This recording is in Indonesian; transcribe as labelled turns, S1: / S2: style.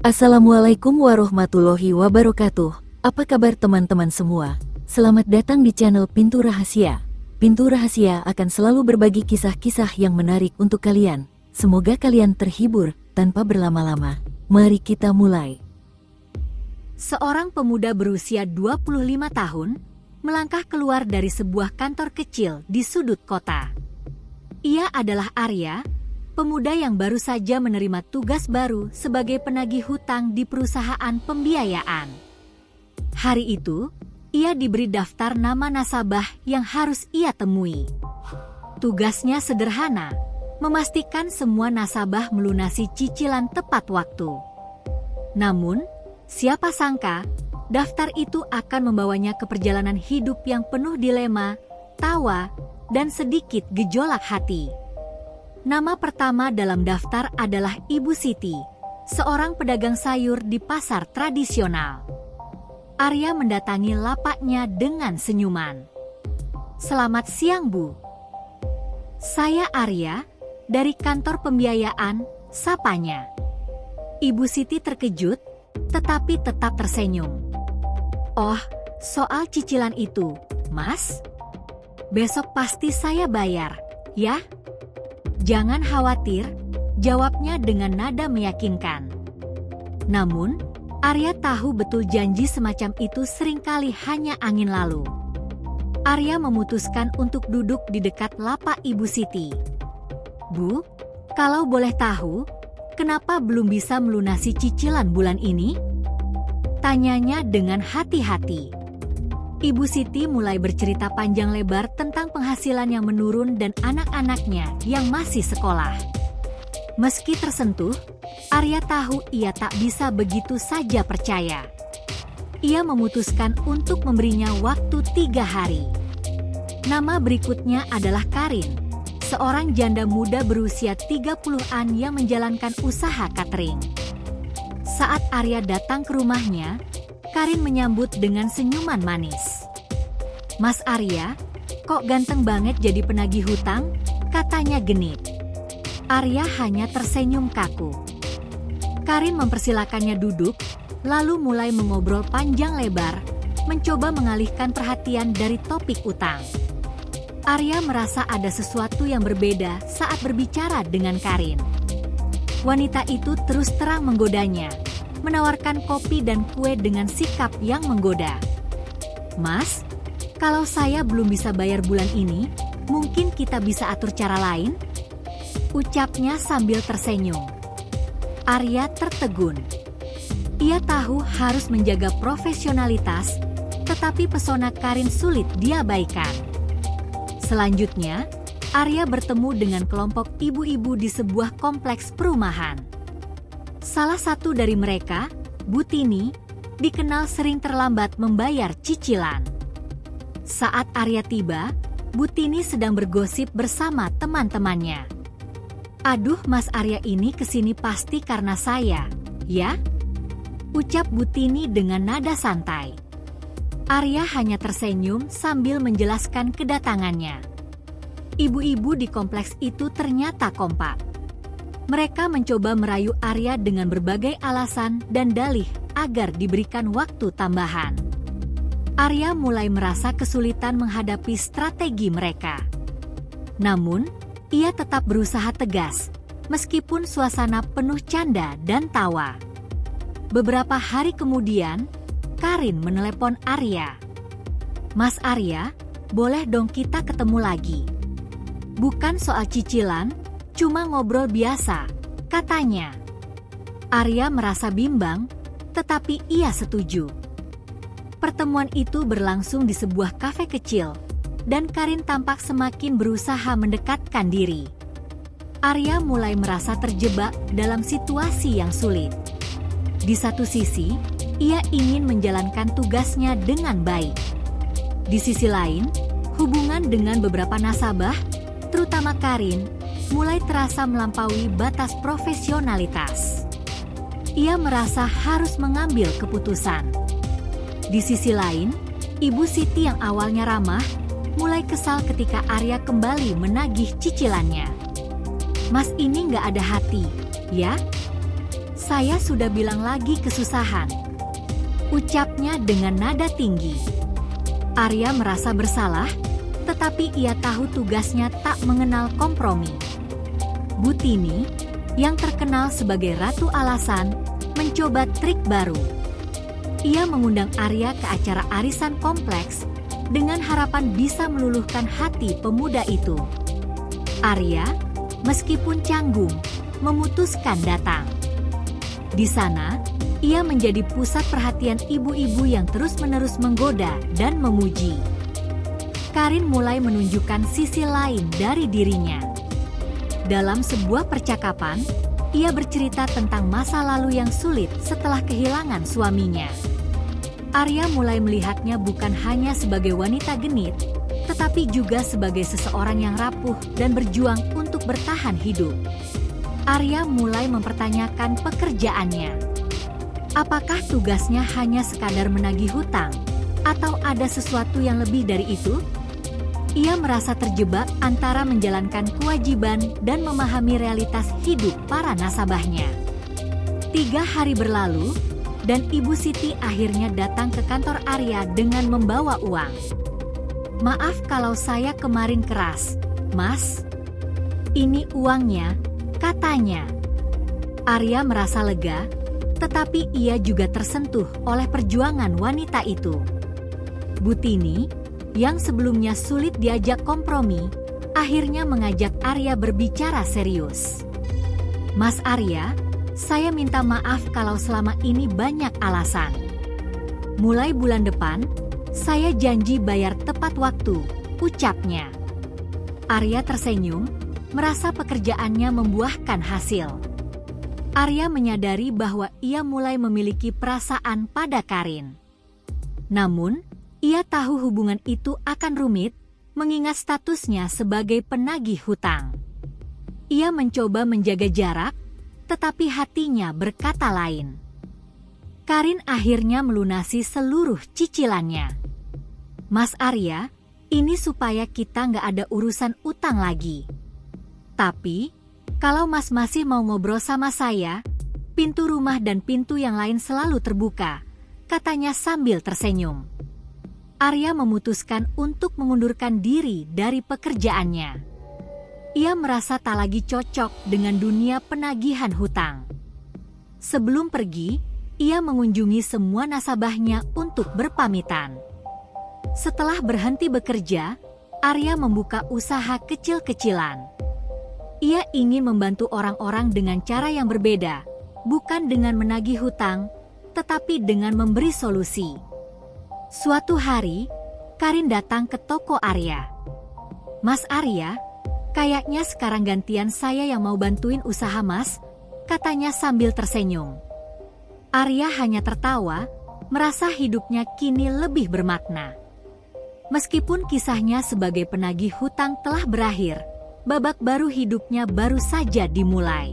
S1: Assalamualaikum warahmatullahi wabarakatuh. Apa kabar teman-teman semua? Selamat datang di channel Pintu Rahasia. Pintu Rahasia akan selalu berbagi kisah-kisah yang menarik untuk kalian. Semoga kalian terhibur tanpa berlama-lama. Mari kita mulai.
S2: Seorang pemuda berusia 25 tahun melangkah keluar dari sebuah kantor kecil di sudut kota. Ia adalah Arya, pemuda yang baru saja menerima tugas baru sebagai penagih hutang di perusahaan pembiayaan. Hari itu, ia diberi daftar nama nasabah yang harus ia temui. Tugasnya sederhana, memastikan semua nasabah melunasi cicilan tepat waktu. Namun, siapa sangka, daftar itu akan membawanya ke perjalanan hidup yang penuh dilema, tawa, dan sedikit gejolak hati. Nama pertama dalam daftar adalah Ibu Siti, seorang pedagang sayur di pasar tradisional. Arya mendatangi lapaknya dengan senyuman. "Selamat siang, Bu. Saya Arya, dari kantor pembiayaan," sapanya. Ibu Siti terkejut, tetapi tetap tersenyum. "Oh, soal cicilan itu, Mas? Besok pasti saya bayar, ya?" "Jangan khawatir," jawabnya dengan nada meyakinkan. Namun, Arya tahu betul janji semacam itu seringkali hanya angin lalu. Arya memutuskan untuk duduk di dekat lapak Ibu Siti. "Bu, kalau boleh tahu, kenapa belum bisa melunasi cicilan bulan ini?" tanyanya dengan hati-hati. Ibu Siti mulai bercerita panjang lebar tentang penghasilan yang menurun dan anak-anaknya yang masih sekolah. Meski tersentuh, Arya tahu ia tak bisa begitu saja percaya. Ia memutuskan untuk memberinya waktu 3 hari. Nama berikutnya adalah Karin, seorang janda muda berusia 30-an yang menjalankan usaha catering. Saat Arya datang ke rumahnya, Karin menyambut dengan senyuman manis. "Mas Arya, kok ganteng banget jadi penagih hutang?" katanya genit. Arya hanya tersenyum kaku. Karin mempersilakannya duduk, lalu mulai mengobrol panjang lebar, mencoba mengalihkan perhatian dari topik utang. Arya merasa ada sesuatu yang berbeda saat berbicara dengan Karin. Wanita itu terus terang menggodanya, menawarkan kopi dan kue dengan sikap yang menggoda. "Mas, kalau saya belum bisa bayar bulan ini, mungkin kita bisa atur cara lain?" ucapnya sambil tersenyum. Arya tertegun. Ia tahu harus menjaga profesionalitas, tetapi pesona Karin sulit diabaikan. Selanjutnya, Arya bertemu dengan kelompok ibu-ibu di sebuah kompleks perumahan. Salah satu dari mereka, Bu Tini, dikenal sering terlambat membayar cicilan. Saat Arya tiba, Bu Tini sedang bergosip bersama teman-temannya. "Aduh, Mas Arya ini kesini pasti karena saya, ya?" ucap Bu Tini dengan nada santai. Arya hanya tersenyum sambil menjelaskan kedatangannya. Ibu-ibu di kompleks itu ternyata kompak. Mereka mencoba merayu Arya dengan berbagai alasan dan dalih agar diberikan waktu tambahan. Arya mulai merasa kesulitan menghadapi strategi mereka. Namun, ia tetap berusaha tegas, meskipun suasana penuh canda dan tawa. Beberapa hari kemudian, Karin menelepon Arya. "Mas Arya, boleh dong kita ketemu lagi? Bukan soal cicilan, cuma ngobrol biasa," katanya. Arya merasa bimbang, tetapi ia setuju. Pertemuan itu berlangsung di sebuah kafe kecil, dan Karin tampak semakin berusaha mendekatkan diri. Arya mulai merasa terjebak dalam situasi yang sulit. Di satu sisi, ia ingin menjalankan tugasnya dengan baik. Di sisi lain, hubungan dengan beberapa nasabah, terutama Karin, mulai terasa melampaui batas profesionalitas. Ia merasa harus mengambil keputusan. Di sisi lain, Ibu Siti yang awalnya ramah, mulai kesal ketika Arya kembali menagih cicilannya. "Mas ini nggak ada hati, ya? Saya sudah bilang lagi kesusahan, ucapnya dengan nada tinggi. Arya merasa bersalah, tetapi ia tahu tugasnya tak mengenal kompromi. Butini, yang terkenal sebagai Ratu Alasan, mencoba trik baru. Ia mengundang Arya ke acara arisan kompleks dengan harapan bisa meluluhkan hati pemuda itu. Arya, meskipun canggung, memutuskan datang. Di sana, ia menjadi pusat perhatian ibu-ibu yang terus-menerus menggoda dan memuji. Karin mulai menunjukkan sisi lain dari dirinya. Dalam sebuah percakapan, ia bercerita tentang masa lalu yang sulit setelah kehilangan suaminya. Arya mulai melihatnya bukan hanya sebagai wanita genit, tetapi juga sebagai seseorang yang rapuh dan berjuang untuk bertahan hidup. Arya mulai mempertanyakan pekerjaannya. Apakah tugasnya hanya sekadar menagih hutang, atau ada sesuatu yang lebih dari itu? Ia merasa terjebak antara menjalankan kewajiban dan memahami realitas hidup para nasabahnya. 3 hari berlalu, dan Ibu Siti akhirnya datang ke kantor Arya dengan membawa uang. "Maaf kalau saya kemarin keras, Mas. Ini uangnya," katanya. Arya merasa lega, tetapi ia juga tersentuh oleh perjuangan wanita itu. Butini, yang sebelumnya sulit diajak kompromi, akhirnya mengajak Arya berbicara serius. "Mas Arya, saya minta maaf kalau selama ini banyak alasan. Mulai bulan depan, saya janji bayar tepat waktu," ucapnya. Arya tersenyum, merasa pekerjaannya membuahkan hasil. Arya menyadari bahwa ia mulai memiliki perasaan pada Karin. Namun, ia tahu hubungan itu akan rumit, mengingat statusnya sebagai penagih hutang. Ia mencoba menjaga jarak, tetapi hatinya berkata lain. Karin akhirnya melunasi seluruh cicilannya. "Mas Arya, ini supaya kita nggak ada urusan utang lagi. Tapi, kalau Mas masih mau ngobrol sama saya, pintu rumah dan pintu yang lain selalu terbuka," katanya sambil tersenyum. Arya memutuskan untuk mengundurkan diri dari pekerjaannya. Ia merasa tak lagi cocok dengan dunia penagihan hutang. Sebelum pergi, ia mengunjungi semua nasabahnya untuk berpamitan. Setelah berhenti bekerja, Arya membuka usaha kecil-kecilan. Ia ingin membantu orang-orang dengan cara yang berbeda, bukan dengan menagih hutang, tetapi dengan memberi solusi. Suatu hari, Karin datang ke toko Arya. "Mas Arya, kayaknya sekarang gantian saya yang mau bantuin usaha Mas," katanya sambil tersenyum. Arya hanya tertawa, merasa hidupnya kini lebih bermakna. Meskipun kisahnya sebagai penagih hutang telah berakhir, babak baru hidupnya baru saja dimulai.